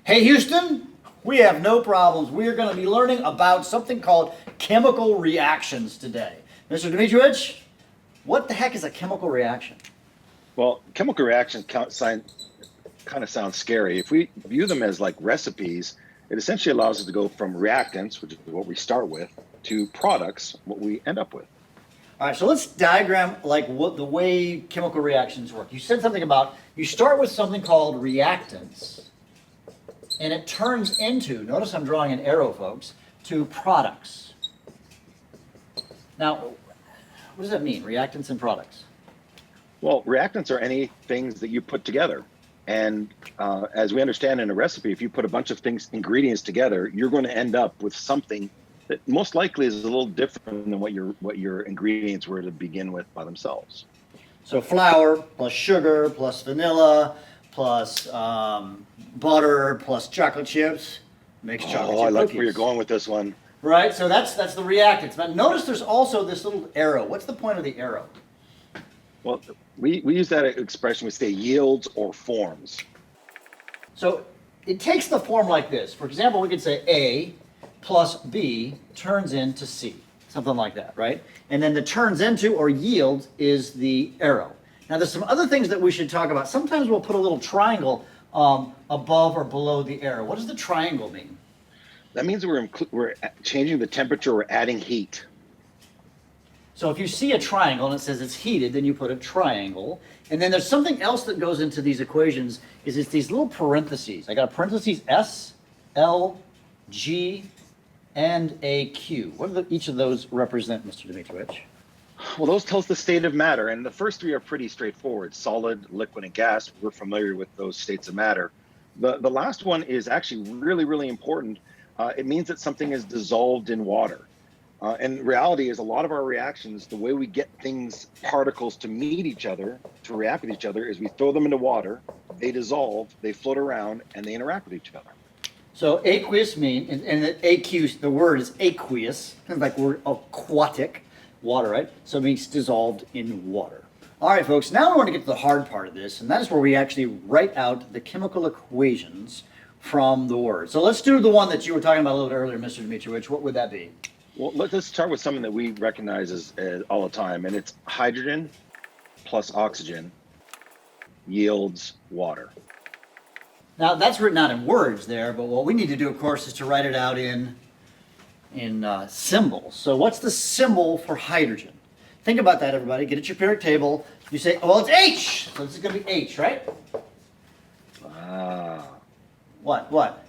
Hey Houston, we have no problems. We are going to be learning about something called chemical reactions today. Mr. Dmitrievich, what the heck is a chemical reaction? Well, chemical reactions kind of sound scary. If we view them as like recipes, it essentially allows us to go from reactants, which is what we start with, to products, what we end up with. All right, so let's diagram the way chemical reactions work. You said something about you start with something called reactants, and it turns into, notice I'm drawing an arrow, folks, to products. Now, what does that mean, reactants and products? Well, reactants are any things that you put together. And as we understand in a recipe, if you put a bunch of ingredients together, you're going to end up with something that most likely is a little different than what your ingredients were to begin with by themselves. So flour plus sugar plus vanilla plus butter plus chocolate chips makes chocolate chip I like cookies. where you're going with this one. Right, so that's the reactants. But notice there's also this little arrow. What's the point of the arrow? Well, we use that expression, we say yields or forms. So it takes the form like this. For example, we could say A plus B turns into C, something like that, right? And then the turns into or yields is the arrow. Now there's some other things that we should talk about. Sometimes we'll put a little triangle above or below the arrow. What does the triangle mean? That means we're changing the temperature, we're adding heat. So if you see a triangle and it says it's heated, then you put a triangle. And then there's something else that goes into these equations, is it's these little parentheses. I got a parentheses S, L, G, and a Q. What do each of those represent, Mr. Dmitrievich? Well, those tell us the state of matter, and the first three are pretty straightforward: solid, liquid, and gas. We're familiar with those states of matter. The last one is actually really, really important. It means that something is dissolved in water. And reality is a lot of our reactions, the way we get particles to meet each other, to react with each other, is we throw them into water, they dissolve, they float around, and they interact with each other. So aqueous means, and the word is aqueous, kind of like we're aquatic, water, right? So it means dissolved in water. All right, folks, now I want to get to the hard part of this, and that is where we actually write out the chemical equations from the word. So let's do the one that you were talking about a little bit earlier, Mr. Dmitrievich. What would that be? Well, let's start with something that we recognize as all the time, and it's hydrogen plus oxygen yields water. Now, that's written out in words there, but what we need to do, of course, is to write it out in symbols. So what's the symbol for hydrogen? Think about that, everybody. Get at your periodic table. You say, well, it's H. So this is going to be H, right? What?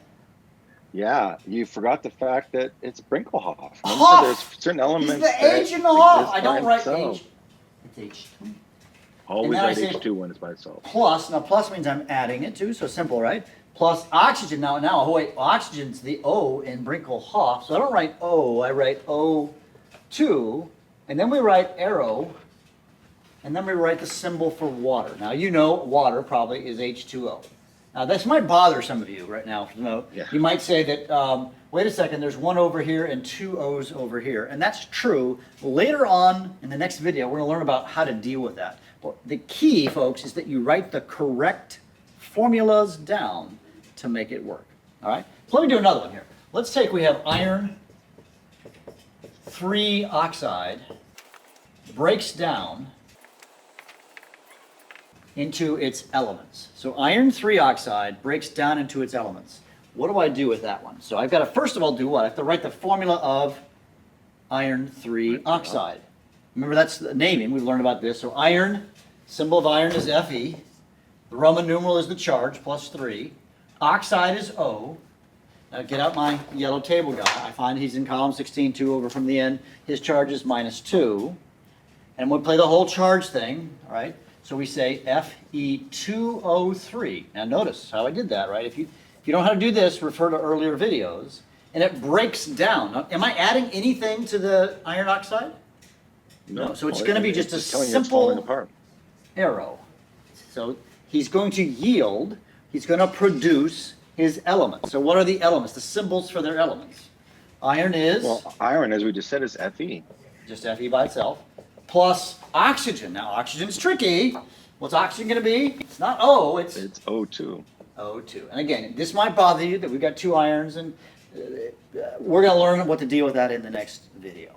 Yeah, you forgot the fact that it's Brinkelhoff. Hoff! There's certain elements. It's the H in the Hoff. I don't write H. It's H2. Always write H2 when it's by itself. Plus, now plus means I'm adding it too, so simple, right? Plus oxygen. Now, oh wait, oxygen's the O in Brinkelhoff, so I don't write O, I write O2, and then we write arrow, and then we write the symbol for water. Now, you know water probably is H2O. Now, this might bother some of you right now. Yeah. You might say that, wait a second, there's one over here and two O's over here. And that's true. Later on in the next video, we're going to learn about how to deal with that. But the key, folks, is that you write the correct formulas down to make it work. All right? So let me do another one here. Let's take, we have iron 3 oxide breaks down into its elements. So iron 3 oxide breaks down into its elements. What do I do with that one? So I've got to first of all do what? I have to write the formula of iron 3 oxide. Remember, that's the naming. We've learned about this. So iron, symbol of iron is Fe. The Roman numeral is the charge, plus 3. Oxide is O. Now get out my yellow table guy. I find he's in column 16, 2 over from the end. His charge is minus 2. And we'll play the whole charge thing, all right? So we say Fe2O3. Now notice how I did that, right? If you don't know how to do this, refer to earlier videos. And it breaks down. Now, am I adding anything to the iron oxide? No. So it's going to be just a simple arrow. So he's going to yield, he's going to produce his elements. So what are the elements, the symbols for their elements? Iron is? Well, iron, as we just said, is Fe. Just Fe by itself. Plus oxygen. Now, oxygen's tricky. What's oxygen going to be? It's not O, it's O2. CO2. And again, this might bother you that we've got 2 irons, and we're going to learn what to deal with that in the next video.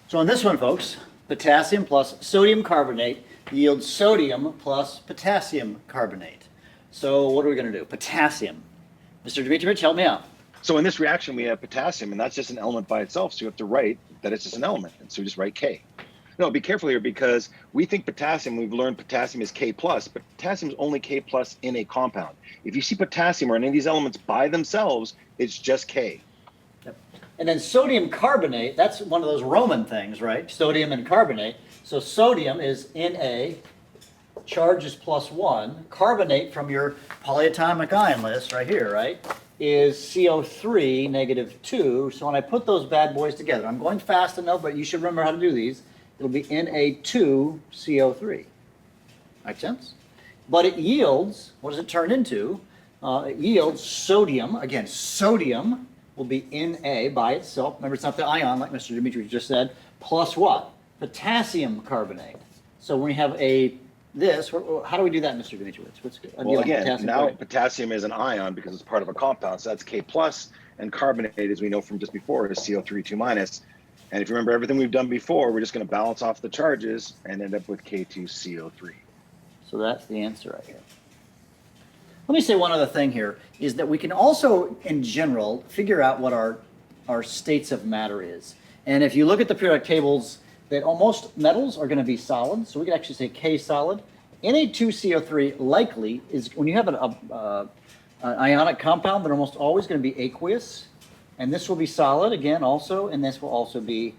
So on this one, folks, potassium plus sodium carbonate yields sodium plus potassium carbonate. So what are we going to do? Potassium. Mr. Dmitrovich, help me out. So in this reaction, we have potassium, and that's just an element by itself. So you have to write that it's just an element. And so we just write K. No, be careful here, because we think potassium, we've learned potassium is K+, but potassium is only K+ in a compound. If you see potassium or any of these elements by themselves, it's just K. Yep. And then sodium carbonate, that's one of those Roman things, right? Sodium and carbonate. So sodium is Na, charge is +1. Carbonate from your polyatomic ion list right here, right, is CO3, -2. So when I put those bad boys together, I'm going fast enough, but you should remember how to do these. It'll be Na2CO3. Make sense? But it yields, what does it turn into? It yields sodium. Again, sodium will be Na by itself. Remember, it's not the ion, like Mr. Dimitri just said, plus what? Potassium carbonate. So when we have how do we do that, Mr. Dimitri? Well, again, now potassium is an ion because it's part of a compound. So that's K+, and carbonate, as we know from just before, is CO3 2-. And if you remember everything we've done before, we're just going to balance off the charges and end up with K2CO3. So that's the answer right here. Let me say one other thing here, is that we can also, in general, figure out what our states of matter is. And if you look at the periodic tables, that most metals are going to be solid, so we could actually say K solid. Na2CO3 likely is, when you have an ionic compound, they're almost always going to be aqueous. And this will be solid again also, and this will also be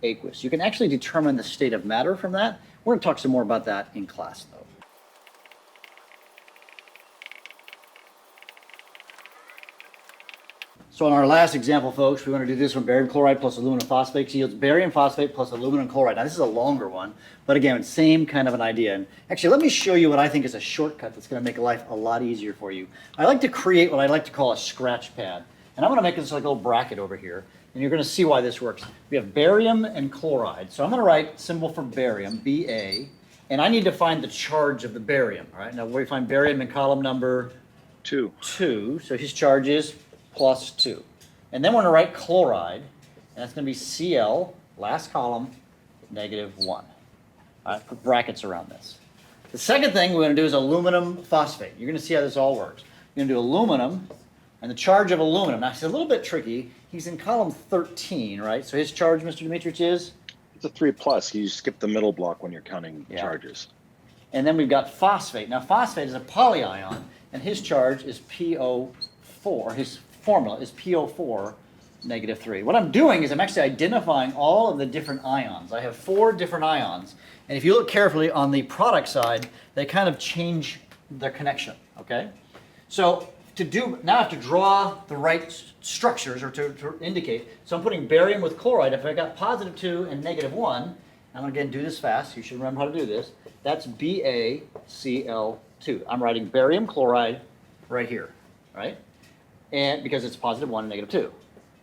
aqueous. You can actually determine the state of matter from that. We're going to talk some more about that in class, though. So in our last example, folks, we want to do this one. Barium chloride plus aluminum phosphate yields barium phosphate plus aluminum chloride. Now, this is a longer one, but again, same kind of an idea. And actually, let me show you what I think is a shortcut that's going to make life a lot easier for you. I like to create what I like to call a scratch pad. And I'm going to make this like a little bracket over here, and you're going to see why this works. We have barium and chloride. So I'm going to write symbol for barium, Ba, and I need to find the charge of the barium. All right, now we find barium in column number 2. So his charge is +2. And then we're going to write chloride, and that's going to be Cl, last column, -1. All right, put brackets around this. The second thing we're going to do is aluminum phosphate. You're going to see how this all works. You're going to do aluminum. And the charge of aluminum, now it's a little bit tricky. He's in column 13, right? So his charge, Mr. Dimitrich, is? It's a 3+. You skip the middle block when you're counting charges. And then we've got phosphate. Now phosphate is a polyion, and his charge is PO4. His formula is PO4 -3. What I'm doing is I'm actually identifying all of the different ions. I have 4 different ions. And if you look carefully on the product side, they kind of change their connection, okay? So now I have to draw the right structures, or to indicate. So I'm putting barium with chloride. If I got +2 and -1, I'm going to again do this fast. You should remember how to do this. That's BaCl2. I'm writing barium chloride right here, right? And because it's +1 and -2.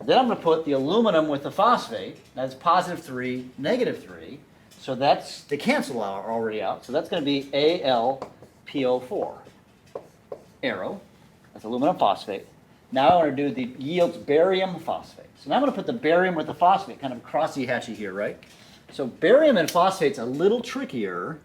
Then I'm going to put the aluminum with the phosphate. That's +3, -3. So they cancel out already out. So that's going to be AlPO4. Arrow. That's aluminum phosphate. Now I want to do the yields barium phosphate. So now I'm going to put the barium with the phosphate, kind of crossy-hatchy here, right? So barium and phosphate's a little trickier,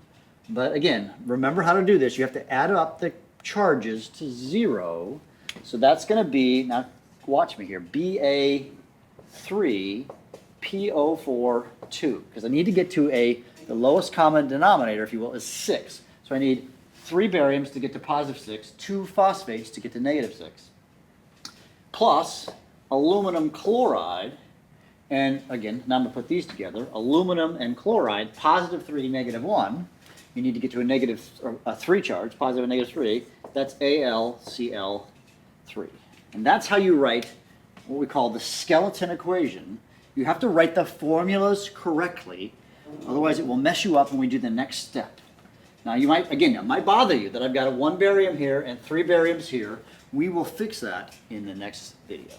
but again, remember how to do this. You have to add up the charges to 0. So that's going to be, now watch me here, Ba3PO42, because I need to get to the lowest common denominator, if you will, is 6. So I need 3 bariums to get to +6, 2 phosphates to get to -6, plus aluminum chloride, and again, now I'm going to put these together, aluminum and chloride, +3, -1. You need to get to a 3 charge, positive and -3. That's AlCl3. And that's how you write what we call the skeleton equation. You have to write the formulas correctly, otherwise it will mess you up when we do the next step. Now you might, again, it might bother you that I've got 1 barium here and 3 bariums here. We will fix that in the next video.